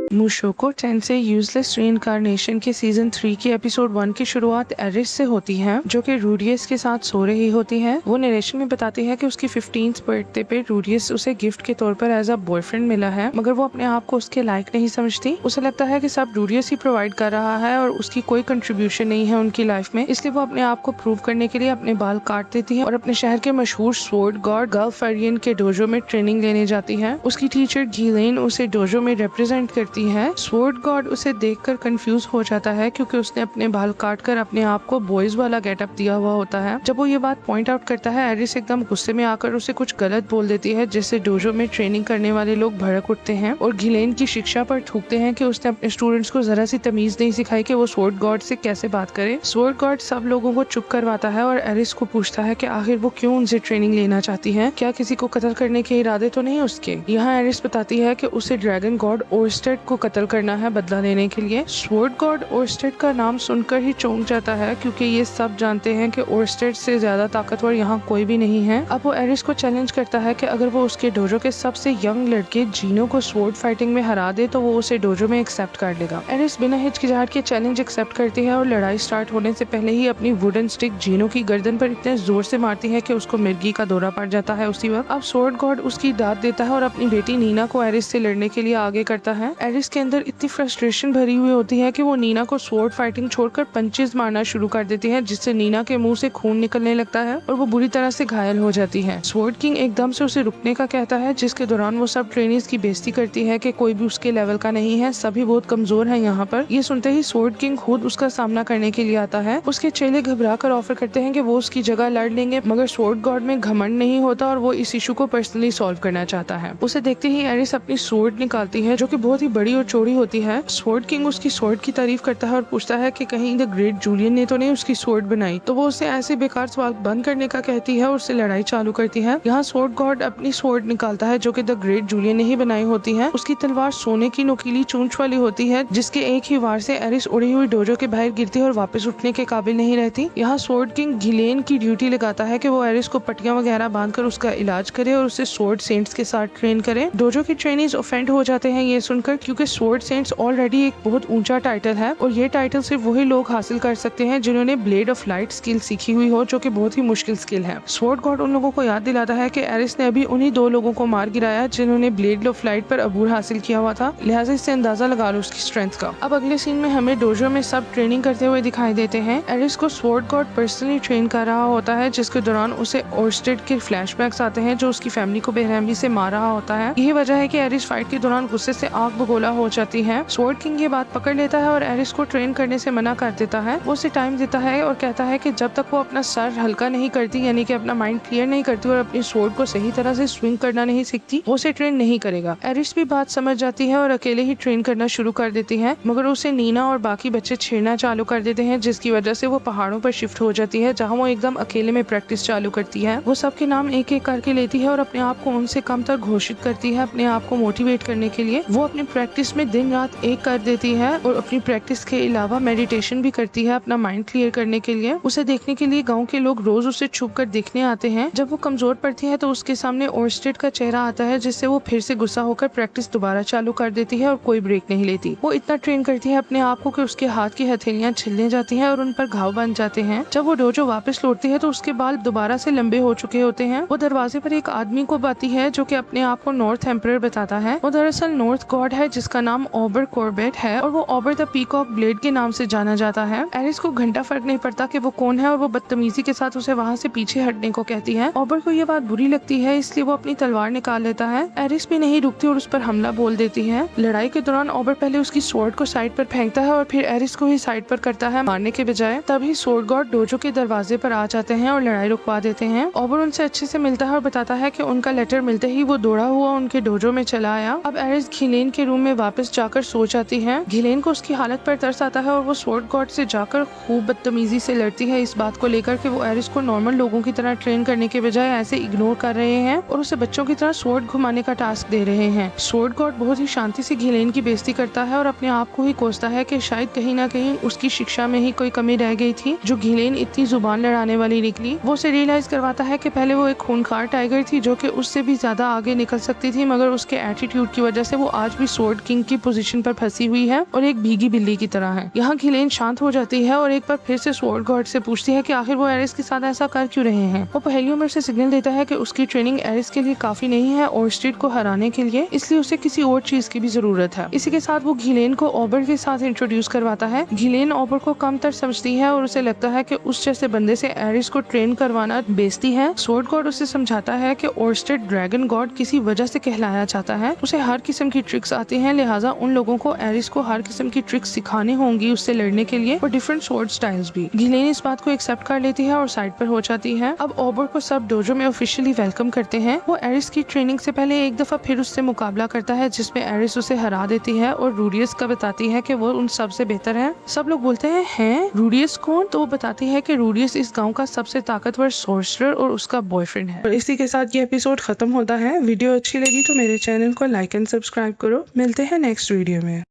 मुशोको टेंसेई useless reincarnation के season 3 के episode 1 की शुरुआत एरिस से होती है, जो कि रूडियस के साथ सो रही होती है। वो नरेशन में बताती है कि उसकी 15th बर्थडे पे रूडियस उसे गिफ्ट के तौर पर एज अ बॉयफ्रेंड मिला है, मगर वो अपने आप को उसके लायक नहीं समझती। उसे लगता है कि सब रूडियस ही प्रोवाइड कर रहा है और उसकी कोई कंट्रीब्यूशन नहीं है उनकी लाइफ में, इसलिए वो अपने आप को प्रूव करने के लिए अपने बाल काट देती है और अपने शहर के मशहूर स्वॉर्ड गॉड गालफेरियन के डोजो में ट्रेनिंग लेने जाती है। उसकी टीचर गीलेन उसे डोजो में रिप्रेजेंट करती है। स्वॉर्ड गॉड उसे देखकर कंफ्यूज हो जाता है क्योंकि उसने अपने बाल काटकर अपने आप को बॉयज वाला गेटअप दिया हुआ होता है। जब वो ये बात पॉइंट आउट करता है, एरिस एकदम गुस्से में आकर उसे कुछ गलत बोल देती है, जिससे डोजो में ट्रेनिंग करने वाले लोग भड़क उठते हैं और गिलेन की शिक्षा पर थूकते हैं कि उसने अपने स्टूडेंट्स को जरा सी तमीज नहीं सिखाई कि वो स्वॉर्ड गॉड से कैसे बात करे। स्वॉर्ड गॉड सब लोगों को चुप करवाता है और एरिस को पूछता है कि आखिर वो क्यों उनसे ट्रेनिंग लेना चाहती है, क्या किसी को कत्ल करने के इरादे तो नहीं उसके। यहाँ एरिस बताती है कि उसे ड्रैगन गॉड ओरस्टेड को कत्ल करना है बदला लेने के लिए। स्वॉर्ड गॉड ओरस्टेड का नाम सुनकर ही चौंक जाता है क्योंकि ये सब जानते हैं कि ओरस्टेड से ज्यादा ताकतवर यहाँ कोई भी नहीं है। अब वो एरिस को चैलेंज करता है कि अगर वो उसके डोजो के सबसे यंग लड़के जीनो को स्वॉर्ड फाइटिंग में हरा दे तो वो उसे डोजो में एक्सेप्ट कर लेगा। एरिस बिना हिचकिचाहट के चैलेंज एक्सेप्ट करती है और लड़ाई स्टार्ट होने से पहले ही अपनी वुडन स्टिक जीनो की गर्दन पर इतने जोर से मारती है कि उसको मिर्गी का दौरा पड़ जाता है उसी वक्त। अब स्वॉर्ड गॉड उसकी दाद देता है और अपनी बेटी नीना को एरिस से लड़ने के लिए आगे करता है। एरिस के अंदर इतनी फ्रस्ट्रेशन भरी हुई होती है कि वो नीना को स्वॉर्ड फाइटिंग छोड़कर पंचेस मारना शुरू कर देती है, जिससे नीना के मुंह से खून निकलने लगता है और वो बुरी तरह से घायल हो जाती है। स्वॉर्ड किंग एकदम से उसे रुकने का कहता है, जिसके दौरान वो सब ट्रेनीज की बेइज्जती करती है कि कोई भी उसके लेवल का नहीं है, सभी बहुत कमजोर है यहाँ पर। ये सुनते ही स्वॉर्ड किंग खुद उसका सामना करने के लिए आता है। उसके चेले घबरा कर ऑफर करते हैं कि वो उसकी जगह लड़ लेंगे, मगर स्वॉर्ड गॉड में घमंड नहीं होता और वो इस इशू को पर्सनली सॉल्व करना चाहता है। उसे देखते ही एरिस अपनी स्वॉर्ड निकालती है, जो कि बहुत ही बड़ी और चौड़ी होती है। स्वॉर्ड किंग उसकी स्वॉर्ड की तारीफ करता है और पूछता है कि कहीं द ग्रेट जूलियन ने तो नहीं उसकी स्वॉर्ड बनाई। तो वो उसे ऐसे बेकार सवाल बंद करने का कहती है और उससे लड़ाई चालू करती है। यहाँ स्वॉर्ड गॉड अपनी स्वॉर्ड निकालता है, जो कि द ग्रेट जूलियन ने ही बनाई होती है। उसकी तलवार सोने की नुकीली चूंच वाली होती है, जिसके एक ही वार से एरिस उड़ी हुई डोजो के बाहर गिरती है और वापस उठने के काबिल नहीं रहती। यहाँ स्वॉर्ड किंग गिलेन की ड्यूटी लगाता है कि वो एरिस को पट्टियां वगैरह बांधकर उसका इलाज करे और उसे स्वॉर्ड सेंट्स के साथ ट्रेन करे। डोजो के ट्रेनीज ऑफेंड हो जाते हैं ये सुनकर, क्योंकि स्वॉर्ड सेंट्स ऑलरेडी एक बहुत ऊंचा टाइटल है और ये टाइटल सिर्फ वही लोग हासिल कर सकते हैं जिन्होंने ब्लेड ऑफ लाइट स्किल सीखी हुई हो, जो कि बहुत ही मुश्किल स्किल है। स्वॉर्ड गॉड उन लोगों को याद दिलाता है कि एरिस ने अभी उन्हीं 2 लोगों को मार गिराया जिन्होंने ब्लेड ऑफ लाइट पर अबूर हासिल किया हुआ था, लिहाजा इससे अंदाजा लगा लो उसकी स्ट्रेंथ का। अब अगले सीन में हमें डोजो में सब ट्रेनिंग करते हुए दिखाई देते हैं। एरिस को स्वॉर्ड गॉड पर्सनली ट्रेन कर रहा होता है, जिसके दौरान उसे ओरस्टेड के फ्लैशबैक्स आते हैं जो उसकी फैमिली को बेरहमी से मार रहा होता है। यही वजह है कि एरिस फाइट के दौरान गुस्से से आग बगोला हो जाती है। स्वॉर्ड किंग ये बात पकड़ लेता है और एरिस को ट्रेन करने से मना कर देता है। वो उसे टाइम देता है और कहता है कि जब तक वो अपना सर हल्का नहीं करती, यानी कि अपना माइंड क्लियर नहीं करती और अपनी स्वॉर्ड को सही तरह से स्विंग करना नहीं सीखती, वो उसे ट्रेन नहीं करेगा। एरिस भी बात समझ जाती है और अकेले ही ट्रेन करना शुरू कर देती है, मगर उसे नीना और बाकी बच्चे छेड़ना चालू कर देते हैं, जिसकी वजह से वो पहाड़ों पर शिफ्ट हो जाती है, जहाँ वो एकदम अकेले में प्रैक्टिस चालू करती है। वो सबके नाम एक एक करके लेती है और अपने आप को उनसे कम तक घोषित करती है अपने आप को मोटिवेट करने के लिए। वो अपनी प्रैक्टिस में दिन रात एक कर देती है और अपनी प्रैक्टिस के अलावा मेडिटेशन भी करती है अपना माइंड क्लियर करने के लिए। उसे देखने के लिए गांव के लोग रोज उसे छुप कर देखने आते हैं। जब वो कमजोर पड़ती है तो उसके सामने ओरस्टेड का चेहरा आता है, जिससे वो फिर से गुस्सा होकर प्रैक्टिस दोबारा चालू कर देती है और कोई ब्रेक नहीं लेती। वो इतना ट्रेन करती है अपने आप को कि उसके हाथ की हथेलियां छिलने जाती हैं और उन पर घाव बन जाते हैं। जब वो डोजो वापस लौटती है तो उसके बाल दोबारा से लंबे हो चुके होते हैं। वो दरवाजे पर एक आदमी को पाती है, जो कि अपने आप को नॉर्थ एम्परर बताता है। वो दरअसल नॉर्थ गॉड है, जिसका नाम ऑबर कॉर्बेट है और वो ऑबर द पीकॉक ब्लेड के नाम से जाना जाता है। एरिस को घंटा फर्क नहीं पड़ता कि वो कौन है और वो बदतमीजी के साथ उसे वहाँ से पीछे हटने को कहती है। ऑबर को ये बात बुरी लगती है, इसलिए वो अपनी तलवार निकाल लेता है। एरिस भी नहीं रुकती और उस पर हमला बोल देती है। लड़ाई के दौरान ऑबर पहले उसकी स्वॉर्ड को साइड पर फेंकता है और फिर एरिस को ही साइड पर करता है मारने के बजाय। तभी स्वॉर्ड गॉड डोजो के दरवाजे पर आ जाते हैं और लड़ाई रुकवा देते हैं। ऑबर उनसे अच्छे से मिलता है और बताता है कि उनका लेटर मिलते ही वो दौड़ा हुआ उनके डोजो में चला आया। अब एरिस घिलेन के रूम में वापस जाकर सो जाती है। घिलेन को उसकी हालत पर तरस आता है और वो स्वॉर्ड गॉड से जाकर खूब बदतमीजी से लड़ती है, इस बात को लेकर कि वो एरिस को नॉर्मल लोगों की तरह ट्रेन करने के बजाय ऐसे इग्नोर कर रहे हैं और उसे बच्चों की तरह स्वॉर्ड घुमाने का टास्क दे रहे हैं। स्वॉर्ड गॉड बहुत ही शांति से घिलेन की बेइज्जती करता है और अपने आप को ही कोसता है कि शायद कहीं ना कहीं उसकी शिक्षा में ही कोई कमी रह गई थी, जो घिलेन इतनी जुबान लड़ाने वाली निकली। वो उसे रियलाइज करवाता है कि पहले वो एक खूंखार टाइगर थी, जो कि उससे भी ज्यादा आगे निकल सकती थी, मगर उसके एटीट्यूड की वजह से वो आज भी स्वॉर्ड स्वॉर्ड किंग की पोजीशन पर फंसी हुई है और एक भीगी बिल्ली की तरह है। यहाँ घिलेन शांत हो जाती है और एक बार फिर से स्वॉर्ड गॉड से पूछती है कि आखिर वो एरिस के साथ ऐसा कर क्यों रहे हैं। वो पहेलियों में उसे सिग्नल देता है कि उसकी ट्रेनिंग एरिस के लिए काफी नहीं है ओरस्टेड को हराने के लिए, इसलिए उसे किसी और चीज की भी जरूरत है। इसी के साथ वो घिलेन को ऑबर के साथ इंट्रोड्यूस करवाता है। घिलेन ऑबर को कमतर समझती है और उसे लगता है कि उस जैसे बंदे से एरिस को ट्रेन करवाना बेइज्जती है। स्वॉर्ड गॉड उसे समझाता है कि ओरस्टेड ड्रैगन गॉड किसी वजह से कहलाया जाता है, उसे हर किस्म की ट्रिक्स आती हैं, लिहाजा उन लोगों को एरिस को हर किस्म की ट्रिक्स सिखानी होंगी उससे लड़ने के लिए और डिफरेंट स्वॉर्ड स्टाइल्स भी। घिलेन इस बात को एक्सेप्ट कर लेती है और साइड पर हो जाती है। अब ऑबर को सब डोजो में ऑफिशियली वेलकम करते हैं। वो एरिस की ट्रेनिंग से पहले एक दफा फिर उससे मुकाबला करता है जिसमें एरिस उसे हरा देती है और रूडियस का बताती है कि वो उन सब से बेहतर है। सब लोग बोलते हैं रूडियस कौन? तो वो बताती है कि रूडियस इस गांव का सबसे ताकतवर सोर्सरर और उसका बॉयफ्रेंड है। और इसी के साथ ये एपिसोड खत्म होता है। वीडियो अच्छी लगी तो मेरे चैनल को लाइक एंड सब्सक्राइब करो। मिलते हैं नेक्स्ट वीडियो में।